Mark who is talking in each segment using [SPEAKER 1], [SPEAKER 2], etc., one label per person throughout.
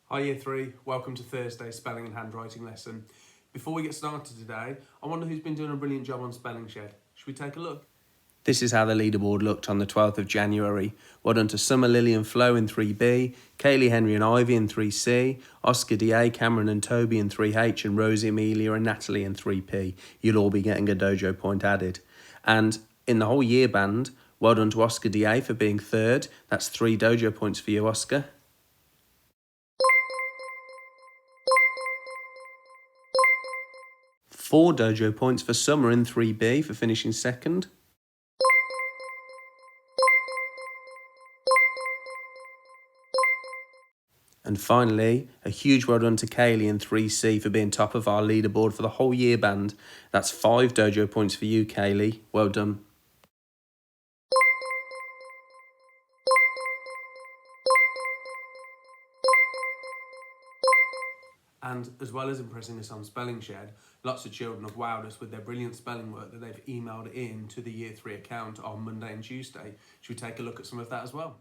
[SPEAKER 1] Hi Year 3, welcome to Thursday's Spelling and Handwriting Lesson. Before we get started today, I wonder who's been doing a brilliant job on Spelling Shed. Should we take a look? This is how the leaderboard looked on the 12th of January. Well done to Summer, Lily and Flo in 3B, Kaylee, Henry and Ivy in 3C, Oscar, DA, Cameron and Toby in 3H, and Rosie, Amelia and Natalie in 3P. You'll all be getting a dojo point added. And in the whole year band, well done to Oscar, DA for being third. That's 3 dojo points for you, Oscar. Four dojo points for Summer in 3B for finishing second. And finally, a huge well done to Kaylee in 3C for being top of our leaderboard for the whole year band. That's 5 dojo points for you, Kaylee. Well done. And as well as impressing us on Spelling Shed, lots of children have wowed us with their brilliant spelling work that they've emailed in to the Year 3 account on Monday and Tuesday. Should we take a look at some of that as well?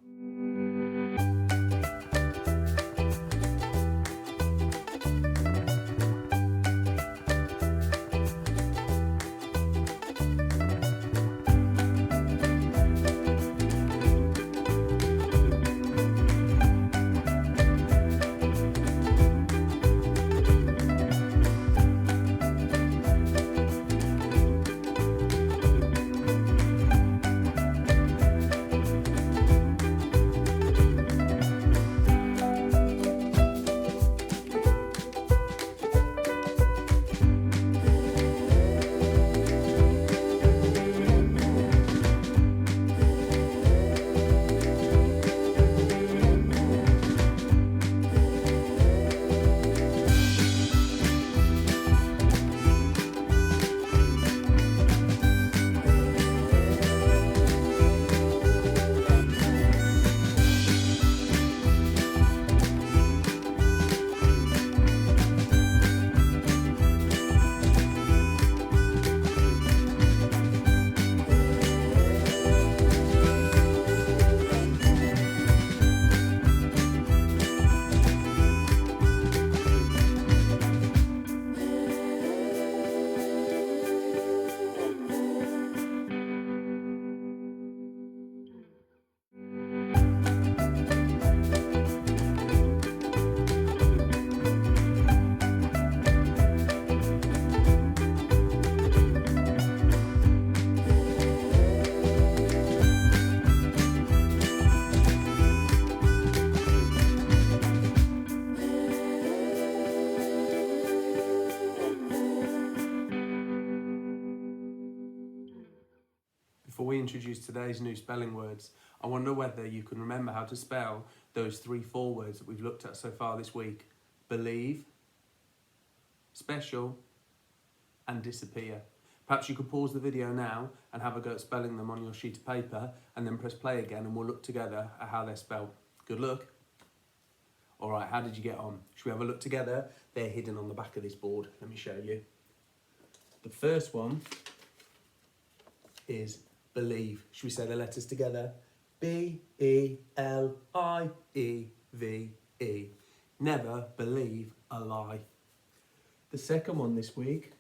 [SPEAKER 1] Before we introduce today's new spelling words, I wonder whether you can remember how to spell those 3-4 words that we've looked at so far this week. Believe, special, and disappear. Perhaps you could pause the video now and have a go at spelling them on your sheet of paper and then press play again and we'll look together at how they're spelled. Good luck. Alright, how did you get on? Should we have a look together? They're hidden on the back of this board. Let me show you. The first one is believe. Should we say the letters together? B-E-L-I-E-V-E. Never believe a lie. The second one this week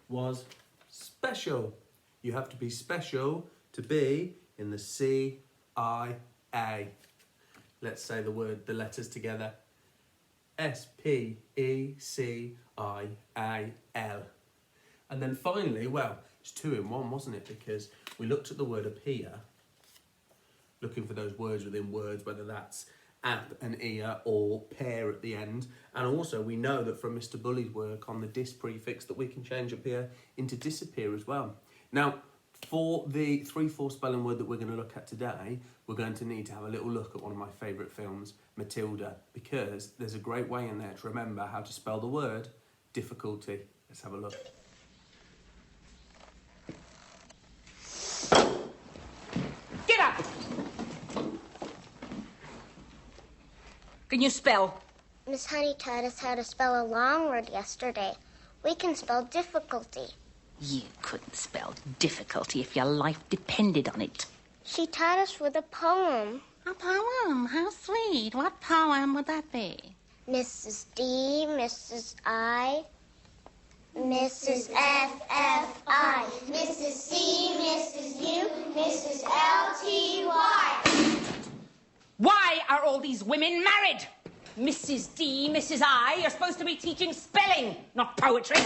[SPEAKER 1] was special. You have to be special to be in the CIA. Let's say the letters together. S-P-E-C-I-A-L. And then finally, well, it's 2 in 1, wasn't it? Because we looked at the word appear, looking for those words within words, whether that's ap and ear or pair at the end. And also we know that from Mr. Bully's work on the dis prefix that we can change appear into disappear as well. Now, for the 3-4 spelling word that we're going to look at today, we're going to need to have a little look at one of my favourite films, Matilda, because there's a great way in there to remember how to spell the word difficulty. Let's have a look.
[SPEAKER 2] Get up! Can you spell?
[SPEAKER 3] Miss Honey taught us how to spell a long word yesterday. We can spell difficulty.
[SPEAKER 2] You couldn't spell difficulty if your life depended on it.
[SPEAKER 3] She taught us with a poem.
[SPEAKER 2] A poem? How sweet. What poem would that be?
[SPEAKER 3] Mrs. D, Mrs. I, Mrs. F, F, I, Mrs. C, Mrs. U, Mrs. L, T, Y.
[SPEAKER 2] Why are all these women married? Mrs. D, Mrs. I, you're supposed to be teaching spelling, not poetry.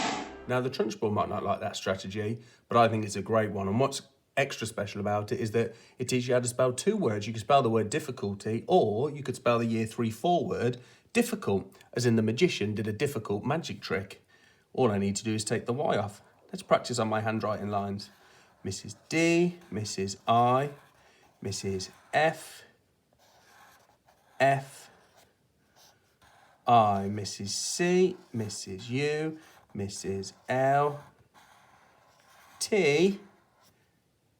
[SPEAKER 1] Now, the Trunchbull might not like that strategy, but I think it's a great one. And what's extra special about it is that it teaches you how to spell two words. You can spell the word difficulty, or you could spell the year 3-4 word difficult, as in the magician did a difficult magic trick. All I need to do is take the Y off. Let's practice on my handwriting lines. Mrs. D, Mrs. I, Mrs. F, F, I, Mrs. C, Mrs. U, Mrs. L, T,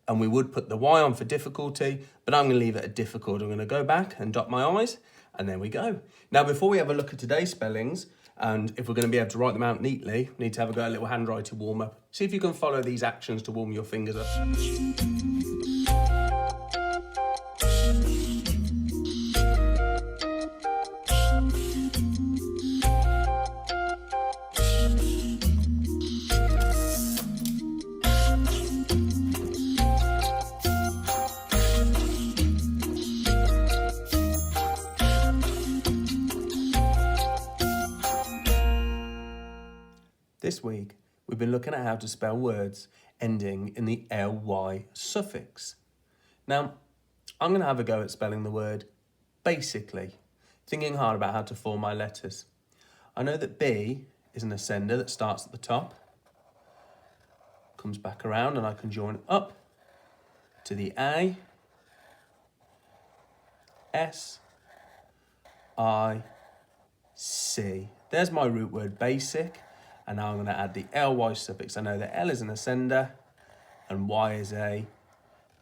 [SPEAKER 1] and we would put the Y on for difficulty, but I'm going to leave it at difficult. I'm going to go back and dot my I's, and there we go. Now, before we have a look at today's spellings, and if we're going to be able to write them out neatly, we need to have a little handwriting warm-up. See if you can follow these actions to warm your fingers up. This week, we've been looking at how to spell words ending in the ly suffix. Now, I'm going to have a go at spelling the word basically, thinking hard about how to form my letters. I know that B is an ascender that starts at the top, comes back around, and I can join up to the A, S, I, C. There's my root word basic. And now I'm going to add the ly suffix. I know that L is an ascender and Y is a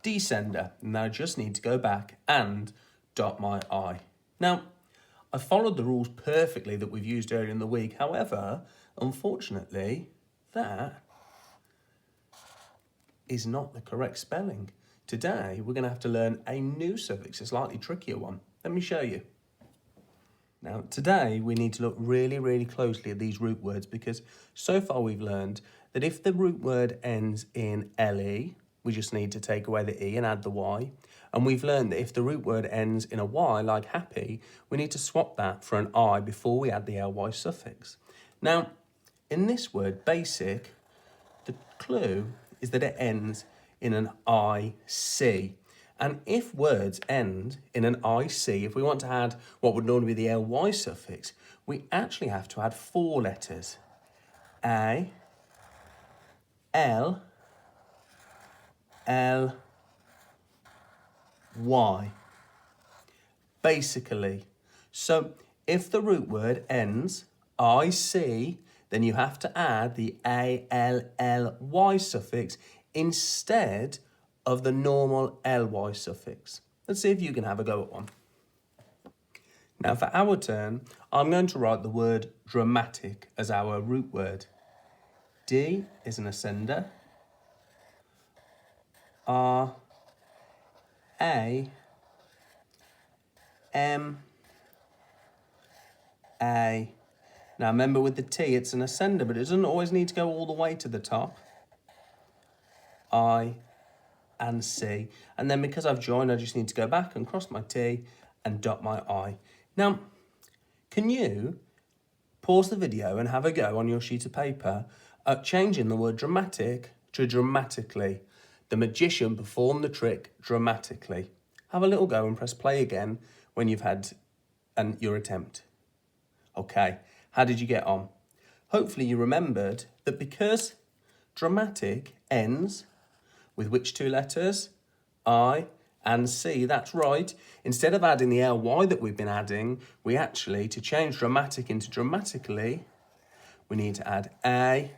[SPEAKER 1] descender. And now I just need to go back and dot my I. Now, I followed the rules perfectly that we've used earlier in the week. However, unfortunately, that is not the correct spelling. Today, we're going to have to learn a new suffix, a slightly trickier one. Let me show you. Now, today we need to look really, really closely at these root words because so far we've learned that if the root word ends in LE, we just need to take away the E and add the Y. And we've learned that if the root word ends in a Y, like happy, we need to swap that for an I before we add the ly suffix. Now, in this word, basic, the clue is that it ends in an IC. And if words end in an IC, if we want to add what would normally be the ly suffix, we actually have to add 4 letters. A, L, L, Y. Basically. So if the root word ends IC, then you have to add the ALLY suffix instead of the normal ly suffix. Let's see if you can have a go at one. Now for our turn, I'm going to write the word dramatic as our root word. D is an ascender. R, A, M, A. Now remember with the T, it's an ascender, but it doesn't always need to go all the way to the top. I, and C. And then because I've joined, I just need to go back and cross my T and dot my I. Now, can you pause the video and have a go on your sheet of paper at changing the word dramatic to dramatically? The magician performed the trick dramatically. Have a little go and press play again when you've had your attempt. Okay, how did you get on? Hopefully you remembered that because dramatic ends with which 2 letters? I and C, that's right. Instead of adding the ly that we've been adding, we actually, to change dramatic into dramatically, we need to add A,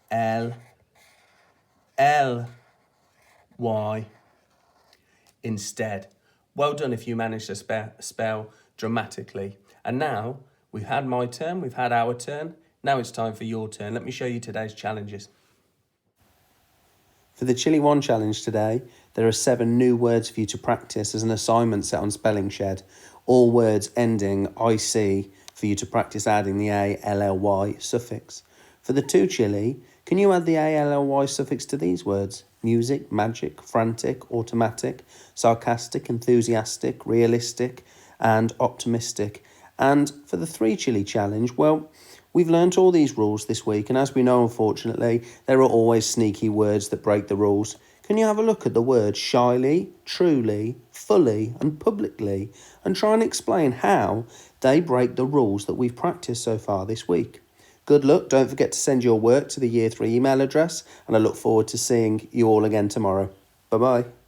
[SPEAKER 1] L, L, Y instead. Well done if you managed to spell dramatically. And now, we've had my turn, we've had our turn. Now it's time for your turn. Let me show you today's challenges. For the Chili 1 challenge today, there are 7 new words for you to practice as an assignment set on Spelling Shed. All words ending IC for you to practice adding the A-L-L-Y suffix. For the 2 chili, can you add the A-L-L-Y suffix to these words? Music, magic, frantic, automatic, sarcastic, enthusiastic, realistic, and optimistic. And for the 3 chili challenge, well, we've learnt all these rules this week, and as we know, unfortunately, there are always sneaky words that break the rules. Can you have a look at the words shyly, truly, fully, and publicly, and try and explain how they break the rules that we've practiced so far this week? Good luck. Don't forget to send your work to the Year 3 email address, and I look forward to seeing you all again tomorrow. Bye-bye.